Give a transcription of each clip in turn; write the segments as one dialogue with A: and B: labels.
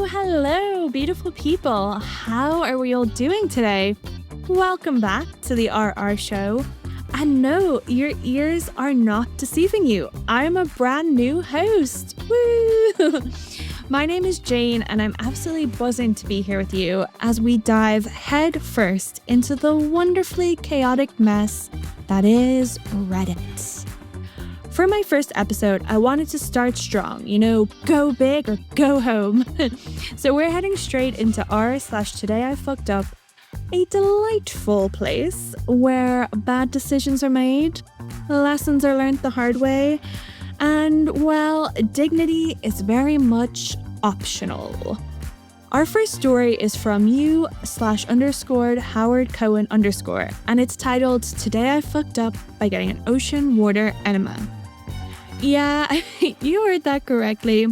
A: Hello, beautiful people. How are we all doing today? Welcome back to the RR Show. And no, your ears are not deceiving you. I'm a brand new host. Woo! My name is Jane, and I'm absolutely buzzing to be here with you as we dive head first into the wonderfully chaotic mess that is Reddit. For my first episode, I wanted to start strong, go big or go home. So we're heading straight into r/Today I Fucked Up, a delightful place where bad decisions are made, lessons are learned the hard way, and, well, dignity is very much optional. Our first story is from you/_Howard Cohen_, and it's titled Today I Fucked Up by Getting an Ocean Water Enema. Yeah, you heard that correctly.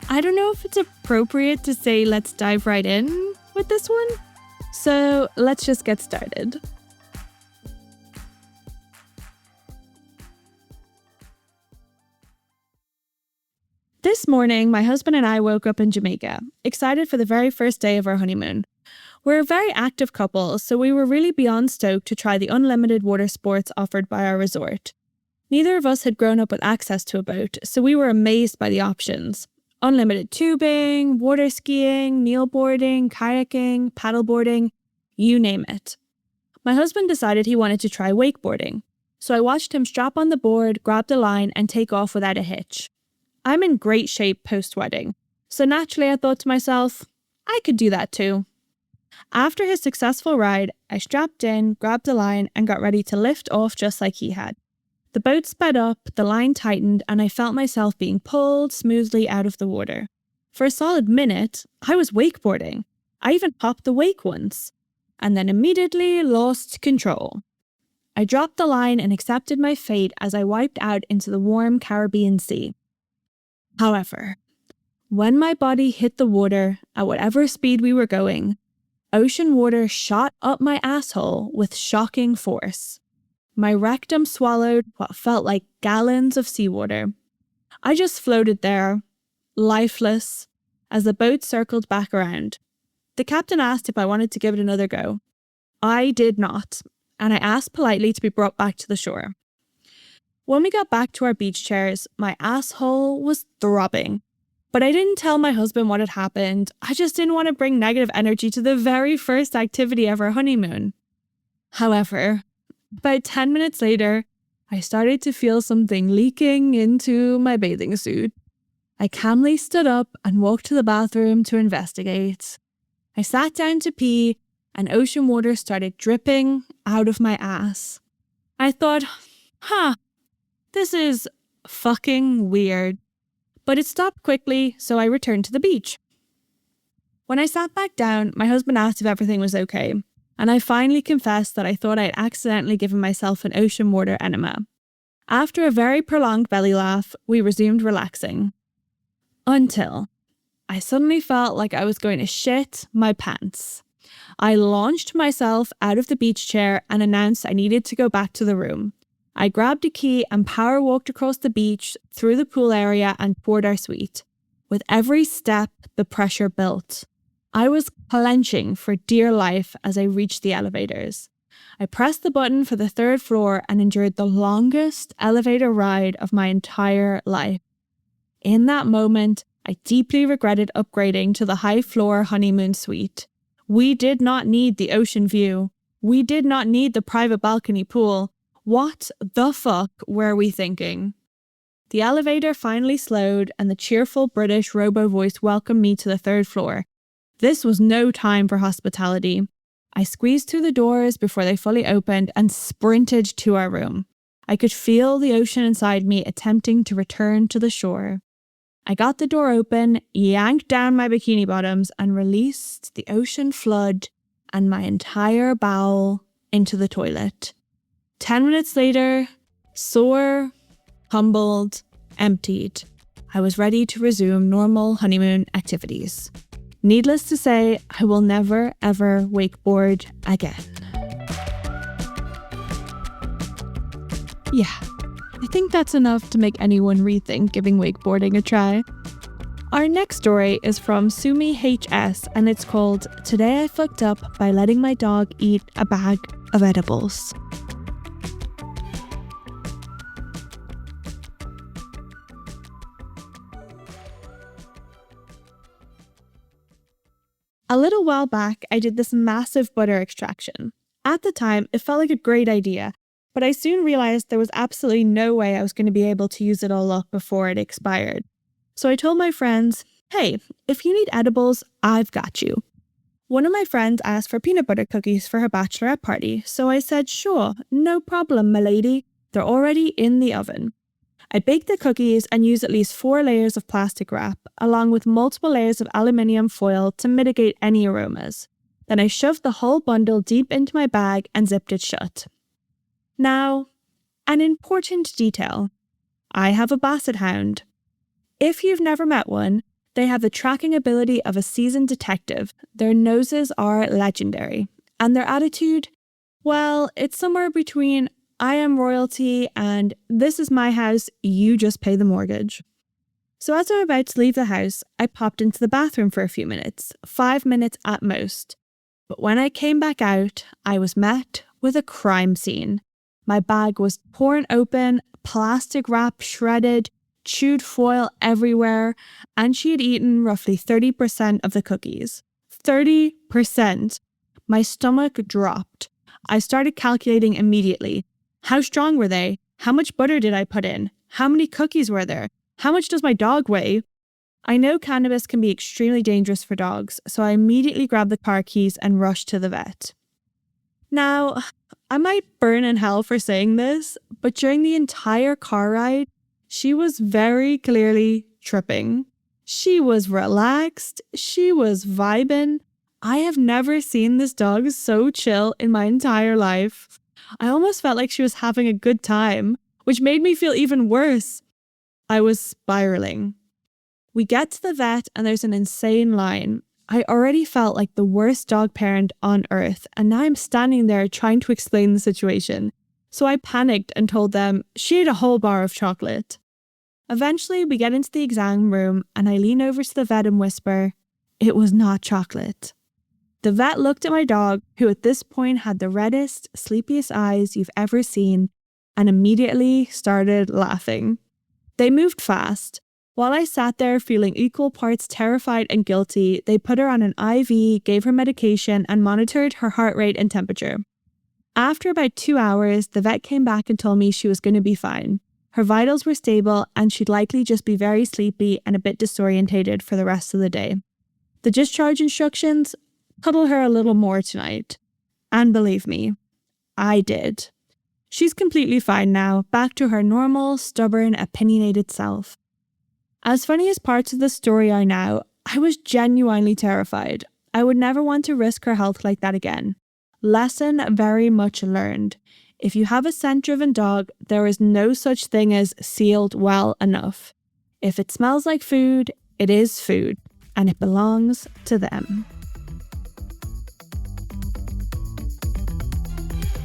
A: I don't know if it's appropriate to say let's dive right in with this one. So let's just get started. This morning, my husband and I woke up in Jamaica, excited for the very first day of our honeymoon. We're a very active couple, so we were really beyond stoked to try the unlimited water sports offered by our resort. Neither of us had grown up with access to a boat, so we were amazed by the options. Unlimited tubing, water skiing, kneelboarding, kayaking, paddleboarding, you name it. My husband decided he wanted to try wakeboarding, so I watched him strap on the board, grab the line, and take off without a hitch. I'm in great shape post-wedding, so naturally I thought to myself, I could do that too. After his successful ride, I strapped in, grabbed the line, and got ready to lift off just like he had. The boat sped up, the line tightened, and I felt myself being pulled smoothly out of the water. For a solid minute, I was wakeboarding. I even popped the wake once, and then immediately lost control. I dropped the line and accepted my fate as I wiped out into the warm Caribbean Sea. However, when my body hit the water at whatever speed we were going, ocean water shot up my asshole with shocking force. My rectum swallowed what felt like gallons of seawater. I just floated there, lifeless, as the boat circled back around. The captain asked if I wanted to give it another go. I did not, and I asked politely to be brought back to the shore. When we got back to our beach chairs, my asshole was throbbing. But I didn't tell my husband what had happened. I just didn't want to bring negative energy to the very first activity of our honeymoon. However, about 10 minutes later, I started to feel something leaking into my bathing suit. I calmly stood up and walked to the bathroom to investigate. I sat down to pee, and ocean water started dripping out of my ass. I thought, this is fucking weird. But it stopped quickly, so I returned to the beach. When I sat back down, my husband asked if everything was okay, and I finally confessed that I thought I had accidentally given myself an ocean water enema. After a very prolonged belly laugh, we resumed relaxing. Until I suddenly felt like I was going to shit my pants. I launched myself out of the beach chair and announced I needed to go back to the room. I grabbed a key and power walked across the beach, through the pool area and toward our suite. With every step, the pressure built. I was clenching for dear life as I reached the elevators. I pressed the button for the 3rd floor and endured the longest elevator ride of my entire life. In that moment, I deeply regretted upgrading to the high-floor honeymoon suite. We did not need the ocean view. We did not need the private balcony pool. What the fuck were we thinking? The elevator finally slowed and the cheerful British robo-voice welcomed me to the 3rd floor. This was no time for hospitality. I squeezed through the doors before they fully opened and sprinted to our room. I could feel the ocean inside me attempting to return to the shore. I got the door open, yanked down my bikini bottoms, and released the ocean flood and my entire bowel into the toilet. 10 minutes later, sore, humbled, emptied, I was ready to resume normal honeymoon activities. Needless to say, I will never ever wakeboard again. Yeah, I think that's enough to make anyone rethink giving wakeboarding a try. Our next story is from Sumi HS, and it's called Today I Fucked Up by Letting My Dog Eat a Bag of Edibles. A little while back, I did this massive butter extraction. At the time, it felt like a great idea, but I soon realized there was absolutely no way I was going to be able to use it all up before it expired. So I told my friends, hey, if you need edibles, I've got you. One of my friends asked for peanut butter cookies for her bachelorette party, so I said, sure, no problem, milady. They're already in the oven. I baked the cookies and used at least 4 layers of plastic wrap, along with multiple layers of aluminium foil to mitigate any aromas. Then I shoved the whole bundle deep into my bag and zipped it shut. Now, an important detail. I have a basset hound. If you've never met one, they have the tracking ability of a seasoned detective. Their noses are legendary. And their attitude, well, it's somewhere between I am royalty and this is my house, you just pay the mortgage. So as I'm about to leave the house, I popped into the bathroom for a few minutes, 5 minutes at most. But when I came back out, I was met with a crime scene. My bag was torn open, plastic wrap shredded, chewed foil everywhere, and she had eaten roughly 30% of the cookies. 30%! My stomach dropped. I started calculating immediately. How strong were they? How much butter did I put in? How many cookies were there? How much does my dog weigh? I know cannabis can be extremely dangerous for dogs, so I immediately grabbed the car keys and rushed to the vet. Now, I might burn in hell for saying this, but during the entire car ride, she was very clearly tripping. She was relaxed. She was vibing. I have never seen this dog so chill in my entire life. I almost felt like she was having a good time, which made me feel even worse. I was spiraling. We get to the vet and there's an insane line. I already felt like the worst dog parent on earth, and now I'm standing there trying to explain the situation. So I panicked and told them she ate a whole bar of chocolate. Eventually, we get into the exam room and I lean over to the vet and whisper, it was not chocolate. The vet looked at my dog, who at this point had the reddest, sleepiest eyes you've ever seen, and immediately started laughing. They moved fast. While I sat there feeling equal parts terrified and guilty, they put her on an IV, gave her medication, and monitored her heart rate and temperature. After about 2 hours, the vet came back and told me she was going to be fine. Her vitals were stable, and she'd likely just be very sleepy and a bit disorientated for the rest of the day. The discharge instructions? Cuddle her a little more tonight. And believe me, I did. She's completely fine now, back to her normal, stubborn, opinionated self. As funny as parts of the story are now, I was genuinely terrified. I would never want to risk her health like that again. Lesson very much learned. If you have a scent-driven dog, there is no such thing as sealed well enough. If it smells like food, it is food, and it belongs to them.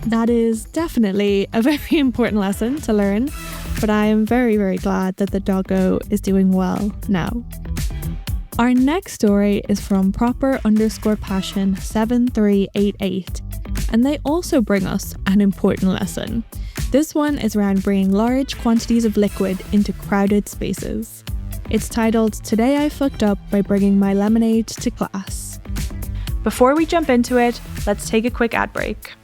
A: That is definitely a very important lesson to learn, but I am very, very glad that the doggo is doing well now. Our next story is from proper_passion 7388, and they also bring us an important lesson. This one is around bringing large quantities of liquid into crowded spaces. It's titled Today I Fucked Up by Bringing My Lemonade to Class. Before we jump into it, let's take a quick ad break.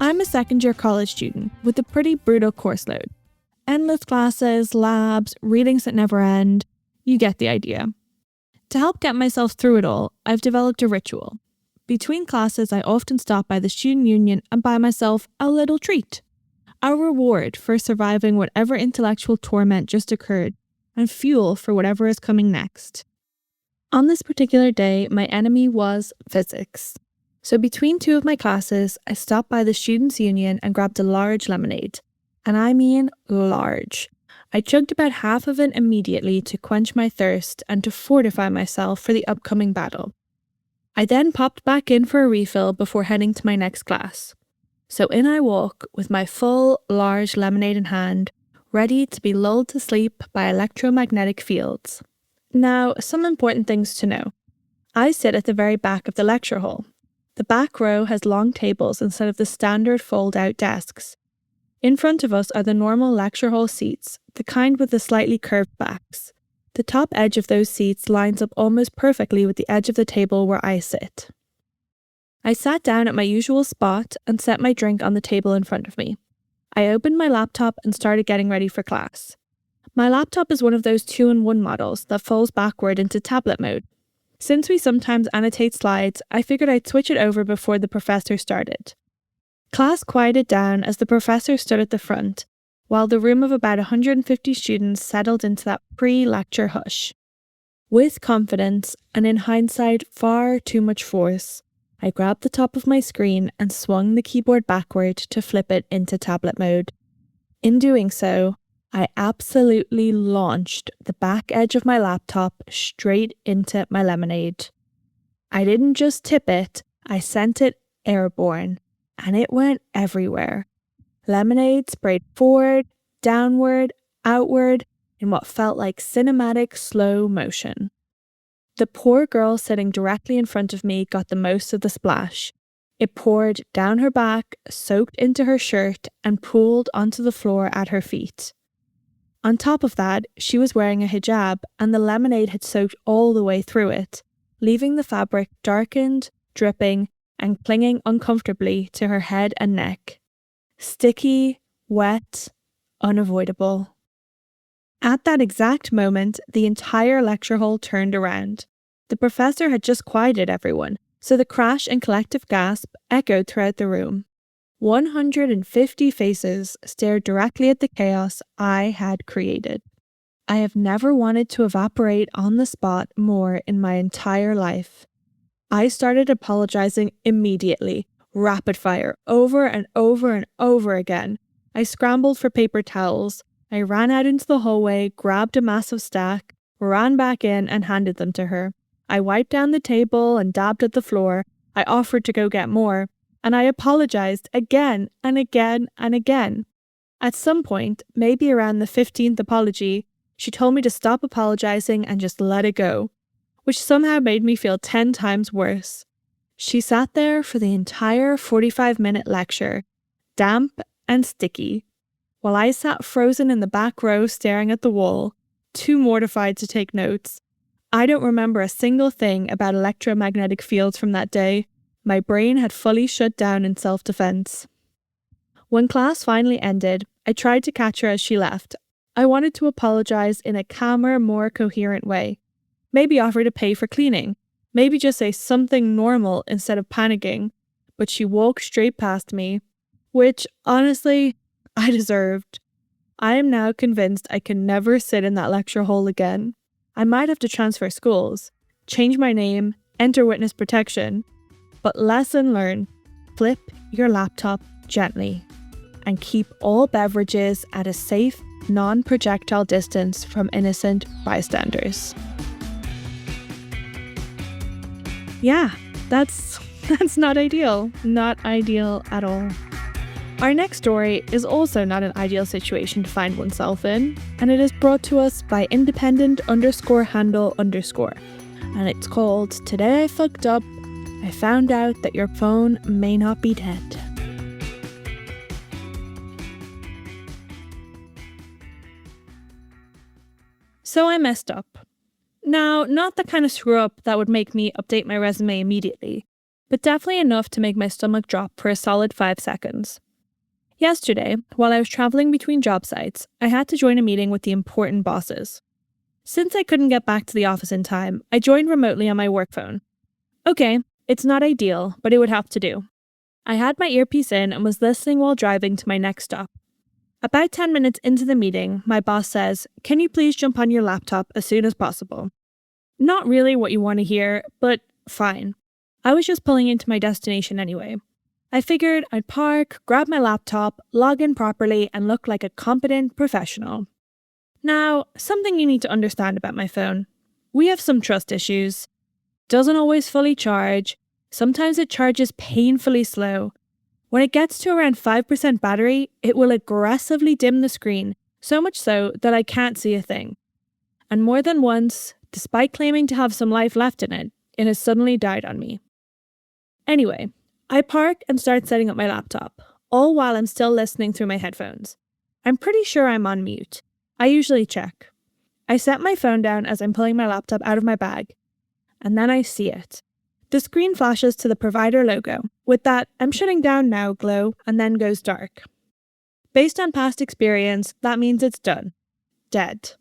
A: I'm a second-year college student with a pretty brutal course load. Endless classes, labs, readings that never end. You get the idea. To help get myself through it all, I've developed a ritual. Between classes, I often stop by the student union and buy myself a little treat. A reward for surviving whatever intellectual torment just occurred, and fuel for whatever is coming next. On this particular day, my enemy was physics. So between 2 of my classes, I stopped by the Students' Union and grabbed a large lemonade. And I mean large. I chugged about half of it immediately to quench my thirst and to fortify myself for the upcoming battle. I then popped back in for a refill before heading to my next class. So in I walk with my full, large lemonade in hand, ready to be lulled to sleep by electromagnetic fields. Now, some important things to know. I sit at the very back of the lecture hall. The back row has long tables instead of the standard fold-out desks. In front of us are the normal lecture hall seats, the kind with the slightly curved backs. The top edge of those seats lines up almost perfectly with the edge of the table where I sit. I sat down at my usual spot and set my drink on the table in front of me. I opened my laptop and started getting ready for class. My laptop is one of those 2-in-1 models that folds backward into tablet mode. Since we sometimes annotate slides, I figured I'd switch it over before the professor started. Class quieted down as the professor stood at the front, while the room of about 150 students settled into that pre-lecture hush. With confidence, and in hindsight far too much force, I grabbed the top of my screen and swung the keyboard backward to flip it into tablet mode. In doing so, I absolutely launched the back edge of my laptop straight into my lemonade. I didn't just tip it, I sent it airborne, and it went everywhere. Lemonade sprayed forward, downward, outward, in what felt like cinematic slow motion. The poor girl sitting directly in front of me got the most of the splash. It poured down her back, soaked into her shirt, and pooled onto the floor at her feet. On top of that, she was wearing a hijab, and the lemonade had soaked all the way through it, leaving the fabric darkened, dripping, and clinging uncomfortably to her head and neck. Sticky, wet, unavoidable. At that exact moment, the entire lecture hall turned around. The professor had just quieted everyone, so the crash and collective gasp echoed throughout the room. 150 faces stared directly at the chaos I had created. I have never wanted to evaporate on the spot more in my entire life. I started apologizing immediately, rapid fire, over and over and over again. I scrambled for paper towels. I ran out into the hallway, grabbed a massive stack, ran back in and handed them to her. I wiped down the table and dabbed at the floor. I offered to go get more. And I apologized again and again and again. At some point, maybe around the 15th apology, she told me to stop apologizing and just let it go, which somehow made me feel 10 times worse. She sat there for the entire 45-minute lecture, damp and sticky, while I sat frozen in the back row staring at the wall, too mortified to take notes. I don't remember a single thing about electromagnetic fields from that day. My brain had fully shut down in self-defense. When class finally ended, I tried to catch her as she left. I wanted to apologize in a calmer, more coherent way. Maybe offer to pay for cleaning. Maybe just say something normal instead of panicking. But she walked straight past me, which, honestly, I deserved. I am now convinced I can never sit in that lecture hall again. I might have to transfer schools, change my name, enter witness protection. But lesson learned, flip your laptop gently and keep all beverages at a safe, non-projectile distance from innocent bystanders. Yeah, that's not ideal. Not ideal at all. Our next story is also not an ideal situation to find oneself in, and it is brought to us by independent_handle_. And it's called Today I Fucked Up. I found out that your phone may not be dead. So I messed up. Now, not the kind of screw up that would make me update my resume immediately, but definitely enough to make my stomach drop for a solid 5 seconds. Yesterday, while I was traveling between job sites, I had to join a meeting with the important bosses. Since I couldn't get back to the office in time, I joined remotely on my work phone. Okay, it's not ideal, but it would have to do. I had my earpiece in and was listening while driving to my next stop. About 10 minutes into the meeting, my boss says, "Can you please jump on your laptop as soon as possible?" Not really what you want to hear, but fine. I was just pulling into my destination anyway. I figured I'd park, grab my laptop, log in properly, and look like a competent professional. Now, something you need to understand about my phone. We have some trust issues. Doesn't always fully charge. Sometimes it charges painfully slow. When it gets to around 5% battery, it will aggressively dim the screen, so much so that I can't see a thing. And more than once, despite claiming to have some life left in it, it has suddenly died on me. Anyway, I park and start setting up my laptop, all while I'm still listening through my headphones. I'm pretty sure I'm on mute. I usually check. I set my phone down as I'm pulling my laptop out of my bag, and then I see it. The screen flashes to the provider logo, with that "I'm shutting down now" glow, and then goes dark. Based on past experience, that means it's done. Dead.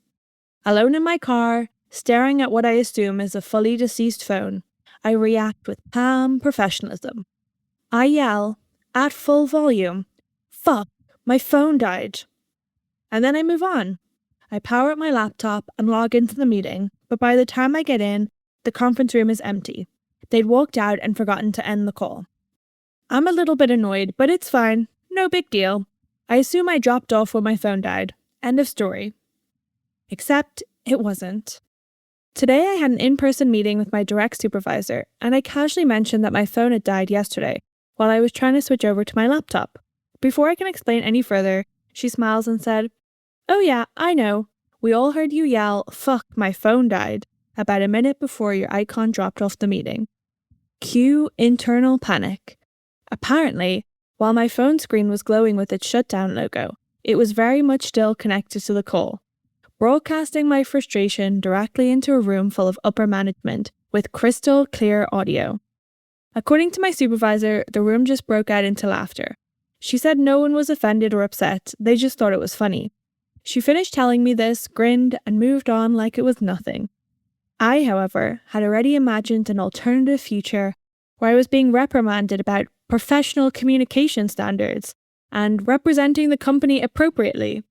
A: Alone in my car, staring at what I assume is a fully deceased phone, I react with calm professionalism. I yell, at full volume, "Fuck, my phone died." And then I move on. I power up my laptop and log into the meeting, but by the time I get in, the conference room is empty. They'd walked out and forgotten to end the call. I'm a little bit annoyed, but it's fine. No big deal. I assume I dropped off when my phone died. End of story. Except it wasn't. Today I had an in-person meeting with my direct supervisor, and I casually mentioned that my phone had died yesterday while I was trying to switch over to my laptop. Before I can explain any further, she smiles and said, "Oh yeah, I know. We all heard you yell, 'Fuck, my phone died,' about a minute before your icon dropped off the meeting." Cue internal panic. Apparently, while my phone screen was glowing with its shutdown logo, it was very much still connected to the call, broadcasting my frustration directly into a room full of upper management with crystal clear audio. According to my supervisor, the room just broke out into laughter. She said no one was offended or upset, they just thought it was funny. She finished telling me this, grinned, and moved on like it was nothing. I, however, had already imagined an alternative future where I was being reprimanded about professional communication standards and representing the company appropriately.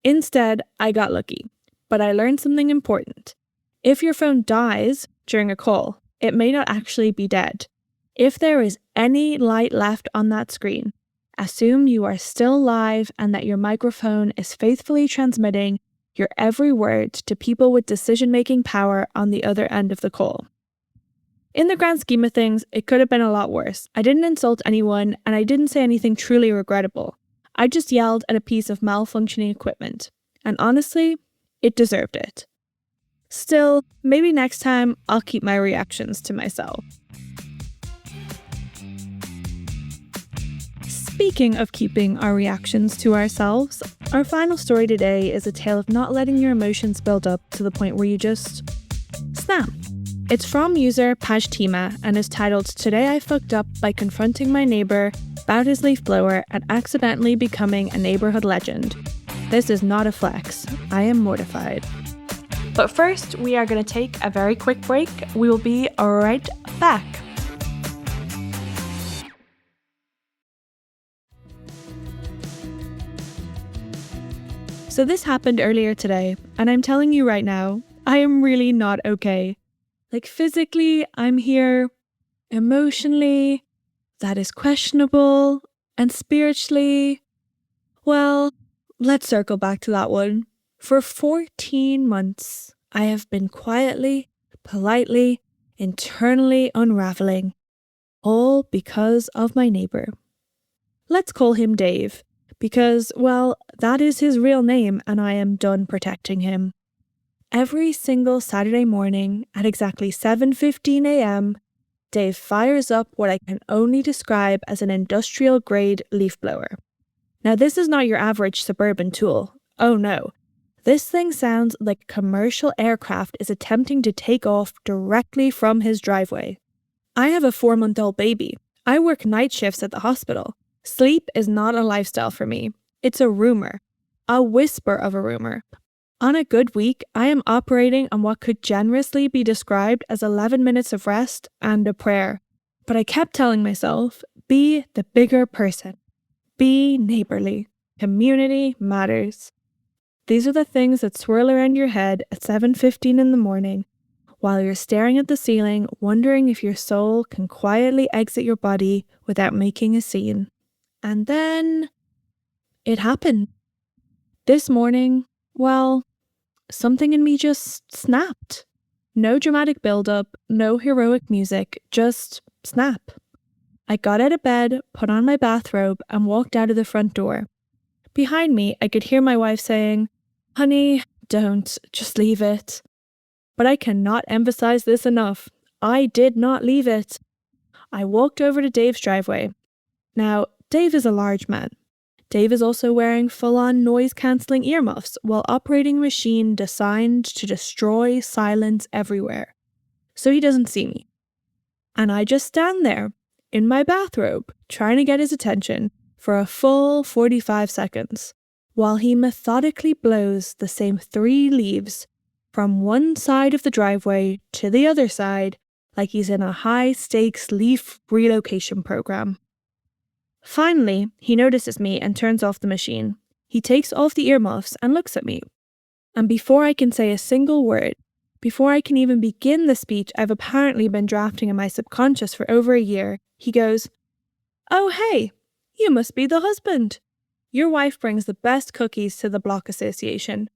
A: Instead, I got lucky, but I learned something important. If your phone dies during a call, it may not actually be dead. If there is any light left on that screen, assume you are still live and that your microphone is faithfully transmitting your every word to people with decision-making power on the other end of the call. In the grand scheme of things, it could have been a lot worse. I didn't insult anyone, and I didn't say anything truly regrettable. I just yelled at a piece of malfunctioning equipment. And honestly, it deserved it. Still, maybe next time I'll keep my reactions to myself. Speaking of keeping our reactions to ourselves, our final story today is a tale of not letting your emotions build up to the point where you just snap. It's from user Pajtima and is titled "Today I Fucked Up by Confronting My Neighbor About His Leaf Blower and Accidentally Becoming a Neighborhood Legend. This is not a flex. I am mortified." But first, we are going to take a very quick break. We will be right back. So this happened earlier today, and I'm telling you right now, I am really not okay. Like physically, I'm here. Emotionally, that is questionable. And spiritually, well, let's circle back to that one. For 14 months, I have been quietly, politely, internally unraveling, all because of my neighbor. Let's call him Dave. Because, well, that is his real name and I am done protecting him. Every single Saturday morning at exactly 7:15 a.m., Dave fires up what I can only describe as an industrial-grade leaf blower. Now, this is not your average suburban tool. Oh no. This thing sounds like a commercial aircraft is attempting to take off directly from his driveway. I have a 4-month-old baby. I work night shifts at the hospital. Sleep is not a lifestyle for me. It's a rumor. A whisper of a rumor. On a good week, I am operating on what could generously be described as 11 minutes of rest and a prayer. But I kept telling myself, be the bigger person. Be neighborly. Community matters. These are the things that swirl around your head at 7:15 in the morning, while you're staring at the ceiling, wondering if your soul can quietly exit your body without making a scene. And then it happened. This morning, well, something in me just snapped. No dramatic build-up, no heroic music, just snap. I got out of bed, put on my bathrobe, and walked out of the front door. Behind me, I could hear my wife saying, "Honey, don't, just leave it." But I cannot emphasize this enough. I did not leave it. I walked over to Dave's driveway. Now, Dave is a large man. Dave is also wearing full-on noise-cancelling earmuffs while operating a machine designed to destroy silence everywhere. So he doesn't see me. And I just stand there, in my bathrobe, trying to get his attention for a full 45 seconds, while he methodically blows the same 3 leaves from one side of the driveway to the other side like he's in a high-stakes leaf relocation program. Finally, he notices me and turns off the machine. He takes off the earmuffs and looks at me. And before I can say a single word, before I can even begin the speech I've apparently been drafting in my subconscious for over a year, he goes, "Oh hey, you must be the husband. Your wife brings the best cookies to the block association.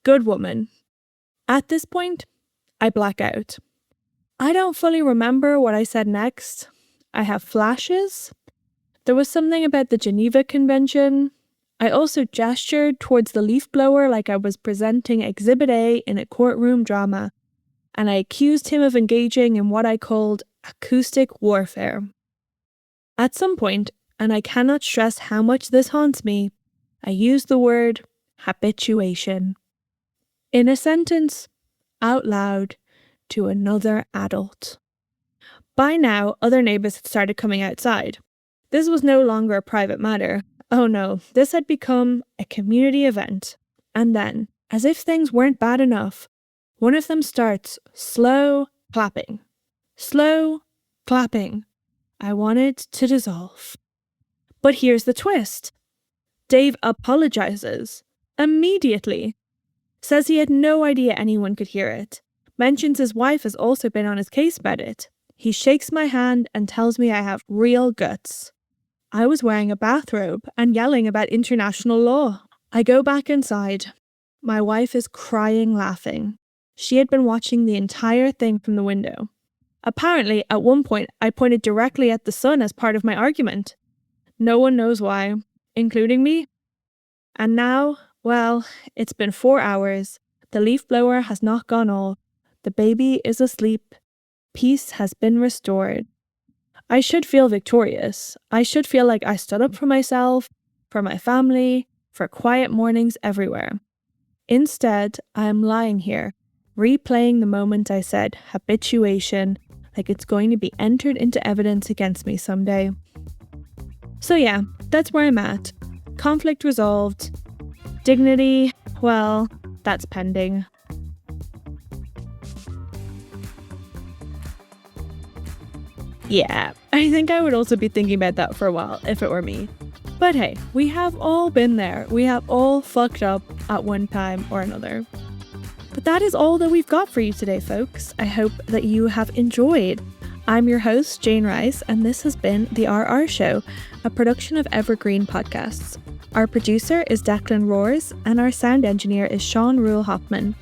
A: Good woman." At this point, I black out. I don't fully remember what I said next. I have flashes. There was something about the Geneva Convention. I also gestured towards the leaf blower like I was presenting Exhibit A in a courtroom drama, and I accused him of engaging in what I called acoustic warfare. At some point, and I cannot stress how much this haunts me, I used the word habituation. In a sentence, out loud, to another adult. By now, other neighbours had started coming outside. This was no longer a private matter. Oh no, this had become a community event. And then, as if things weren't bad enough, one of them starts slow clapping. Slow clapping. I wanted to dissolve. But here's the twist. Dave apologizes. Immediately. Says he had no idea anyone could hear it. Mentions his wife has also been on his case about it. He shakes my hand and tells me I have real guts. I was wearing a bathrobe and yelling about international law. I go back inside. My wife is crying laughing. She had been watching the entire thing from the window. Apparently, at one point, I pointed directly at the sun as part of my argument. No one knows why, including me. And now, well, it's been 4 hours. The leaf blower has not gone off. The baby is asleep. Peace has been restored. I should feel victorious. I should feel like I stood up for myself, for my family, for quiet mornings everywhere. Instead, I am lying here, replaying the moment I said habituation, like it's going to be entered into evidence against me someday. So yeah, that's where I'm at. Conflict resolved. Dignity, well, that's pending. Yeah, I think I would also be thinking about that for a while if it were me. But hey, we have all been there. We have all fucked up at one time or another. But that is all that we've got for you today, folks. I hope that you have enjoyed. I'm your host, Jane Rice, and this has been The RR Show, a production of Evergreen Podcasts. Our producer is Declan Roars, and our sound engineer is Sean Rule Hoffman.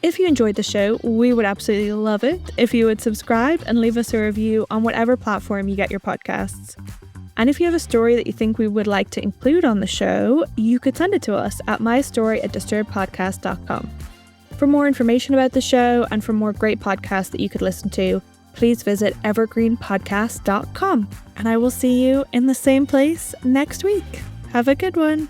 A: If you enjoyed the show, we would absolutely love it if you would subscribe and leave us a review on whatever platform you get your podcasts. And if you have a story that you think we would like to include on the show, you could send it to us at mystory@disturbedpodcast.com. For more information about the show and for more great podcasts that you could listen to, please visit evergreenpodcast.com. And I will see you in the same place next week. Have a good one.